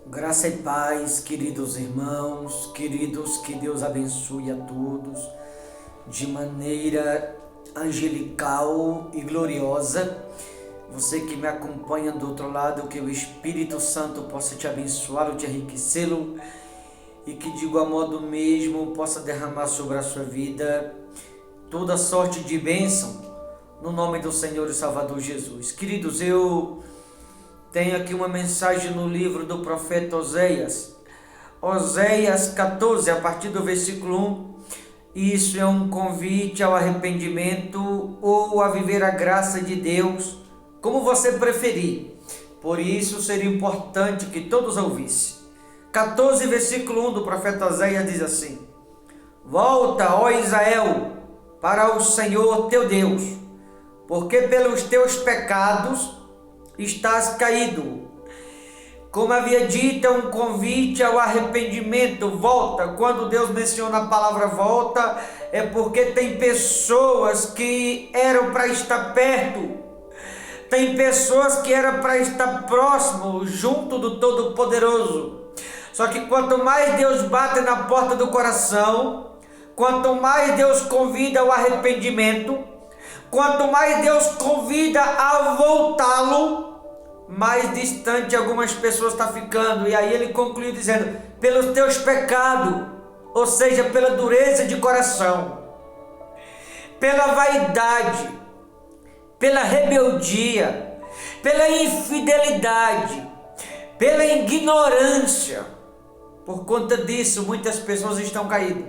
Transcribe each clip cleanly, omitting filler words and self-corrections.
Graça e paz, queridos irmãos, queridos, que Deus abençoe a todos de maneira angelical e gloriosa. Você que me acompanha do outro lado, que o Espírito Santo possa te abençoá-lo, te enriquecê-lo e que de igual modo mesmo possa derramar sobre a sua vida toda sorte de bênção no nome do Senhor e Salvador Jesus. Queridos, eu tenho aqui uma mensagem no livro do profeta Oséias, Oséias 14, a partir do versículo 1. Isso é um convite ao arrependimento ou a viver a graça de Deus, como você preferir. Por isso seria importante que todos ouvissem. 14, versículo 1 do profeta Oséias diz assim: Volta, ó Israel, para o Senhor teu Deus, porque pelos teus pecados estás caído. Como havia dito, é um convite ao arrependimento. Volta. Quando Deus menciona a palavra volta, é porque tem pessoas que eram para estar perto, tem pessoas que eram para estar próximo, junto do Todo-Poderoso. Só que quanto mais Deus bate na porta do coração, quanto mais Deus convida ao arrependimento, quanto mais Deus convida a voltá-lo, mais distante algumas pessoas estão ficando. E aí ele conclui dizendo: pelos teus pecados, ou seja, pela dureza de coração, pela vaidade, pela rebeldia, pela infidelidade, pela ignorância. Por conta disso, muitas pessoas estão caídas.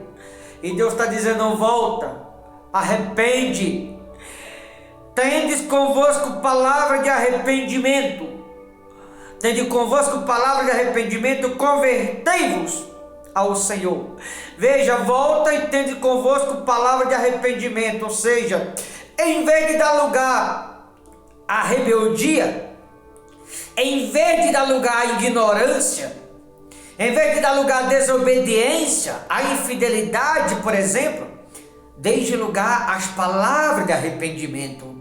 E Deus está dizendo: volta, arrepende. Tendes convosco palavra de arrependimento. Tende convosco palavra de arrependimento, convertei-vos ao Senhor. Veja, volta e tende convosco palavra de arrependimento. Ou seja, em vez de dar lugar à rebeldia, em vez de dar lugar à ignorância, em vez de dar lugar à desobediência, à infidelidade, por exemplo, deixe lugar às palavras de arrependimento.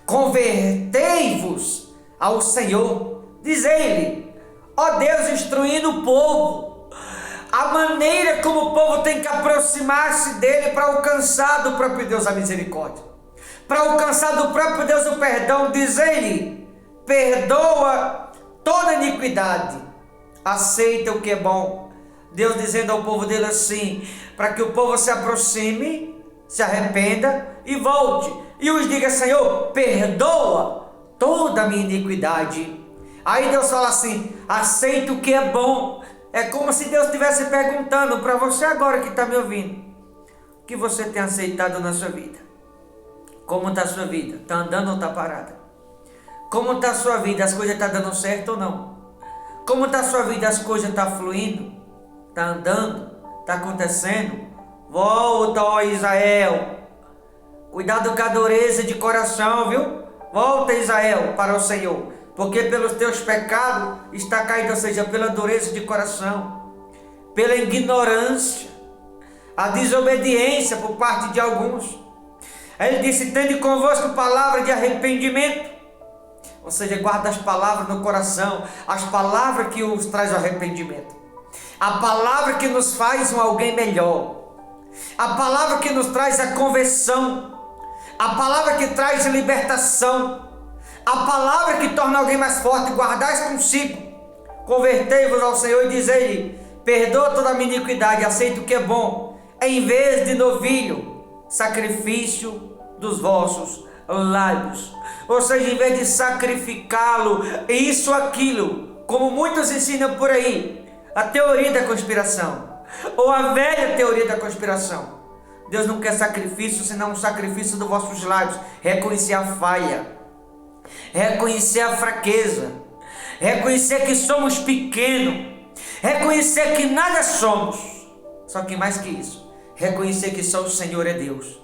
Convertei-vos ao Senhor, diz ele, ó Deus, instruindo o povo, a maneira como o povo tem que aproximar-se dele para alcançar do próprio Deus a misericórdia, para alcançar do próprio Deus o perdão. Diz ele: perdoa toda iniquidade, aceita o que é bom. Deus dizendo ao povo dele assim, para que o povo se aproxime, se arrependa e volte. E os diga: Senhor, perdoa toda a minha iniquidade. Aí Deus fala assim: aceita o que é bom. É como se Deus estivesse perguntando para você agora que está me ouvindo: o que você tem aceitado na sua vida? Como está a sua vida? Está andando ou está parada? Como está a sua vida? As coisas estão dando certo ou não? Como está a sua vida? As coisas estão fluindo? Está andando? Está acontecendo? Volta, ó Israel. Cuidado com a dureza de coração, viu? Volta, Israel, para o Senhor, porque pelos teus pecados está caído, ou seja, pela dureza de coração, pela ignorância, a desobediência por parte de alguns. Aí ele disse: tende convosco palavra de arrependimento, ou seja, guarda as palavras no coração, as palavras que os traz o arrependimento, a palavra que nos faz um alguém melhor, a palavra que nos traz a conversão, a palavra que traz libertação, a palavra que torna alguém mais forte. Guardais consigo, convertei-vos ao Senhor, e diz ele: perdoa toda a minha iniquidade, aceita o que é bom, em vez de novilho, sacrifício dos vossos lábios. Ou seja, em vez de sacrificá-lo, isso, aquilo, como muitos ensinam por aí, a teoria da conspiração, ou a velha teoria da conspiração. Deus não quer sacrifício, senão um sacrifício dos vossos lábios. Reconhecer a falha, reconhecer a fraqueza, reconhecer que somos pequenos, reconhecer que nada somos. Só que mais que isso, reconhecer que só o Senhor é Deus,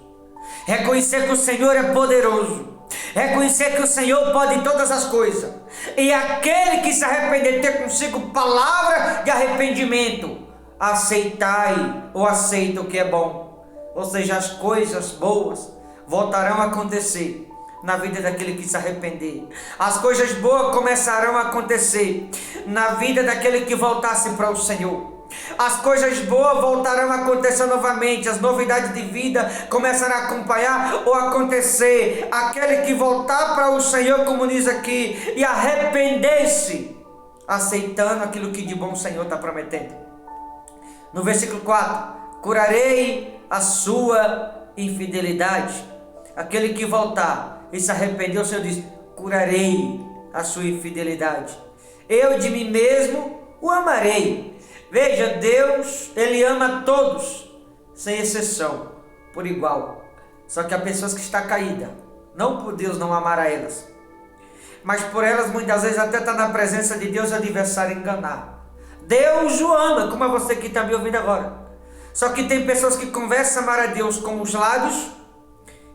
reconhecer que o Senhor é poderoso, reconhecer que o Senhor pode todas as coisas. E aquele que se arrepender, ter consigo palavra de arrependimento, aceitai ou aceita o que é bom. Ou seja, as coisas boas voltarão a acontecer. na vida daquele que se arrepender. As coisas boas começarão a acontecer na vida daquele que voltasse para o Senhor. As coisas boas voltarão a acontecer novamente, as novidades de vida começarão a acompanhar ou acontecer. Aquele que voltar para o Senhor, como diz aqui, e arrepender-se, aceitando aquilo que de bom o Senhor está prometendo. No versículo 4, curarei a sua infidelidade. Aquele que voltar e se arrepender, o Senhor diz, curarei a sua infidelidade. Eu de mim mesmo o amarei. Veja, Deus, Ele ama todos, sem exceção, por igual. Só que há pessoas que estão caídas, não por Deus não amar a elas, mas por elas muitas vezes até estar na presença de Deus, o adversário enganar. Deus o ama, como é você que está me ouvindo agora. Só que tem pessoas que conversam amar a Deus com os lábios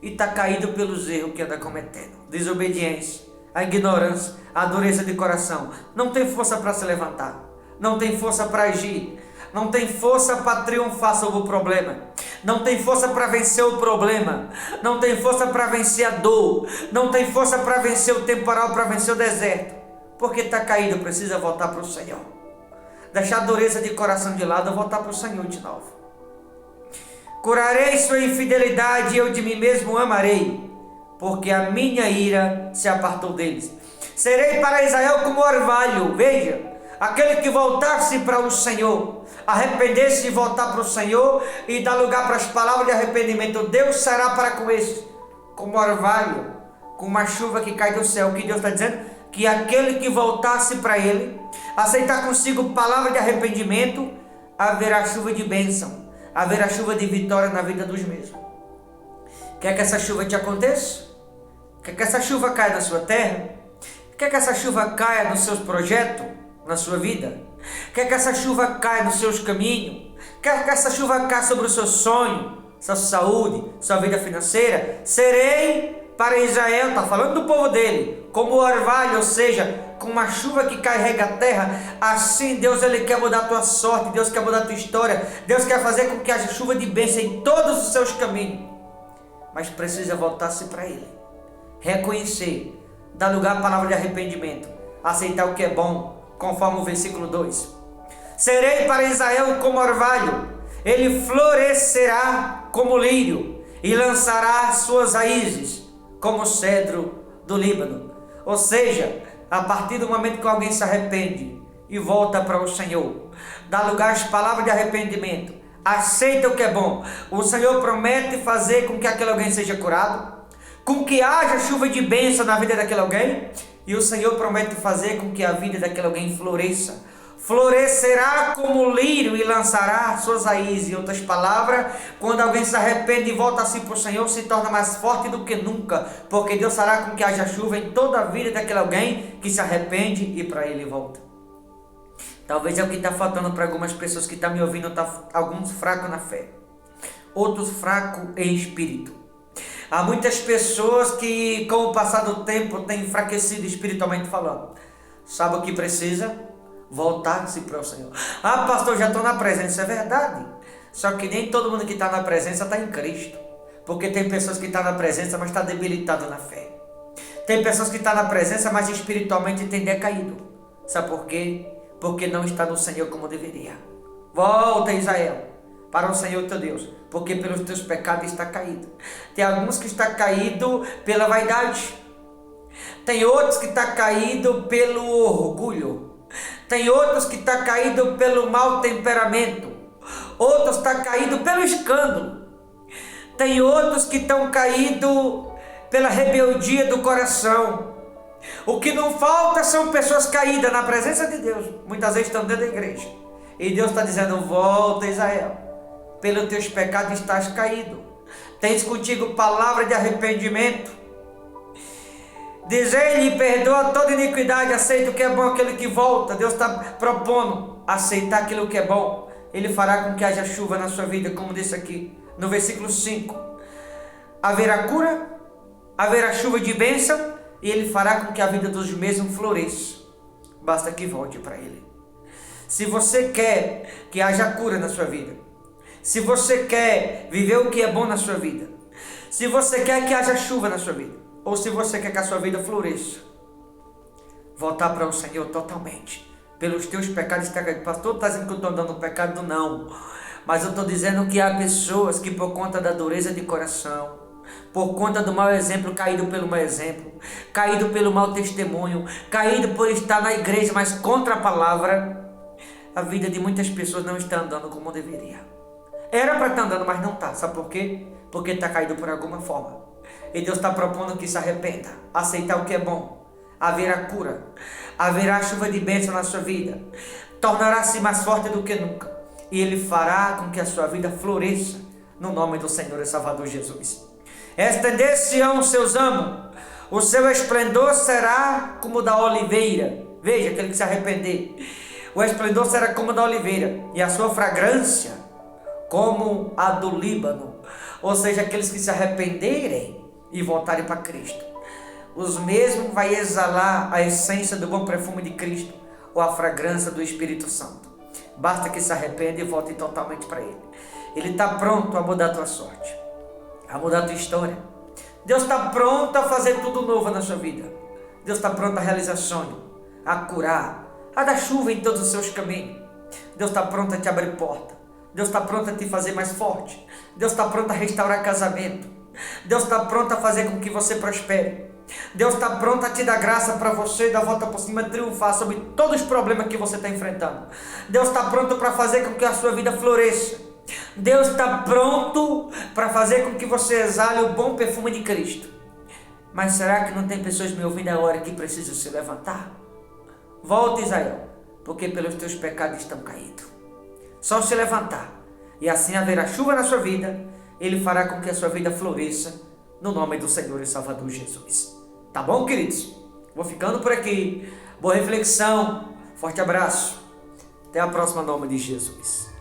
e está caído pelos erros que anda cometendo. Desobediência, a ignorância, a dureza de coração. Não tem força para se levantar. Não tem força para agir, não tem força para triunfar sobre o problema, não tem força para vencer o problema, não tem força para vencer a dor, não tem força para vencer o temporal, para vencer o deserto, porque está caído, precisa voltar para o Senhor, deixar a dureza de coração de lado e voltar para o Senhor de novo. Curarei sua infidelidade e eu de mim mesmo amarei, porque a minha ira se apartou deles. Serei para Israel como orvalho, veja, aquele que voltar-se para o Senhor, arrepender-se e voltar para o Senhor e dar lugar para as palavras de arrependimento, Deus será para com esse, como orvalho, com uma chuva que cai do céu. O que Deus está dizendo? Que aquele que voltar-se para Ele, aceitar consigo palavra de arrependimento, haverá chuva de bênção, haverá chuva de vitória na vida dos mesmos. Quer que essa chuva te aconteça? Quer que essa chuva caia na sua terra? Quer que essa chuva caia nos seus projetos? Na sua vida? Quer que essa chuva caia nos seus caminhos? Quer que essa chuva caia sobre o seu sonho, sua saúde, sua vida financeira? Serei para Israel, está falando do povo dele, como orvalho, ou seja, com uma chuva que carrega a terra. Assim Deus, Ele quer mudar a tua sorte, Deus quer mudar a tua história, Deus quer fazer com que haja chuva de bênção em todos os seus caminhos, mas precisa voltar-se para Ele, reconhecer, dar lugar à palavra de arrependimento, aceitar o que é bom, conforme o versículo 2. Serei para Israel como orvalho, ele florescerá como lírio e lançará suas raízes como cedro do Líbano. Ou seja, a partir do momento que alguém se arrepende e volta para o Senhor, dá lugar às palavras de arrependimento, aceita o que é bom, o Senhor promete fazer com que aquele alguém seja curado, com que haja chuva de bênção na vida daquele alguém. E o Senhor promete fazer com que a vida daquele alguém floresça. Florescerá como lírio e lançará suas raízes. Em outras palavras, quando alguém se arrepende e volta assim para o Senhor, se torna mais forte do que nunca. Porque Deus fará com que haja chuva em toda a vida daquele alguém que se arrepende e para Ele volta. Talvez é o que está faltando para algumas pessoas que estão me ouvindo, alguns fracos na fé, outros fracos em espírito. Há muitas pessoas que, com o passar do tempo, têm enfraquecido espiritualmente falando. Sabe o que precisa? Voltar-se para o Senhor. Ah, pastor, já estou na presença. É verdade. Só que nem todo mundo que está na presença está em Cristo. Porque tem pessoas que estão na presença, mas estão debilitadas na fé. Tem pessoas que estão na presença, mas espiritualmente têm decaído. Sabe por quê? Porque não está no Senhor como deveria. Volta, Israel, para o Senhor teu Deus, porque pelos teus pecados está caído. Tem alguns que está caído pela vaidade, tem outros que está caído pelo orgulho, tem outros que está caído pelo mau temperamento, outros está caído pelo escândalo, tem outros que estão caídos pela rebeldia do coração. O que não falta são pessoas caídas na presença de Deus, muitas vezes estão dentro da igreja, e Deus está dizendo: volta, Israel, pelos teus pecados estás caído. Tens contigo palavra de arrependimento. Diz Ele: perdoa toda iniquidade, aceita o que é bom, aquele que volta. Deus está propondo aceitar aquilo que é bom. Ele fará com que haja chuva na sua vida, como disse aqui no versículo 5. Haverá cura, haverá chuva de bênção, e Ele fará com que a vida dos mesmos floresça. Basta que volte para Ele. Se você quer que haja cura na sua vida, se você quer viver o que é bom na sua vida, se você quer que haja chuva na sua vida, ou se você quer que a sua vida floresça, voltar para o Senhor totalmente. Pelos teus pecados, pastor está dizendo que eu estou andando no pecado? Não. Mas eu estou dizendo que há pessoas que por conta da dureza de coração, por conta do mau exemplo, caído pelo mau exemplo, caído pelo mau testemunho, caído por estar na igreja, mas contra a palavra, a vida de muitas pessoas não está andando como deveria. Era para estar andando, mas não está. Sabe por quê? Porque está caído por alguma forma. E Deus está propondo que se arrependa, aceitar o que é bom. Haverá cura, haverá chuva de bênção na sua vida, tornará-se mais forte do que nunca, e Ele fará com que a sua vida floresça, no nome do Senhor e Salvador Jesus. Estender-se-ão os seus amos, o seu esplendor será como da oliveira. Veja, aquele que se arrepender, o esplendor será como da oliveira, e a sua fragrância como a do Líbano. Ou seja, aqueles que se arrependerem e voltarem para Cristo, os mesmos vai exalar a essência do bom perfume de Cristo, ou a fragrância do Espírito Santo. Basta que se arrependa e volte totalmente para Ele. Ele está pronto a mudar a tua sorte, a mudar a tua história. Deus está pronto a fazer tudo novo na sua vida. Deus está pronto a realizar sonho, a curar, a dar chuva em todos os seus caminhos. Deus está pronto a te abrir porta. Deus está pronto a te fazer mais forte. Deus está pronto a restaurar casamento. Deus está pronto a fazer com que você prospere. Deus está pronto a te dar graça para você dar a volta por cima, triunfar sobre todos os problemas que você está enfrentando. Deus está pronto para fazer com que a sua vida floresça. Deus está pronto para fazer com que você exale o bom perfume de Cristo. Mas será que não tem pessoas me ouvindo agora que precisam se levantar? Volta, Israel, porque pelos teus pecados estão caídos. Só se levantar, e assim haverá chuva na sua vida. Ele fará com que a sua vida floresça, no nome do Senhor e Salvador Jesus. Tá bom, queridos? Vou ficando por aqui. Boa reflexão. Forte abraço. Até a próxima, em nome de Jesus.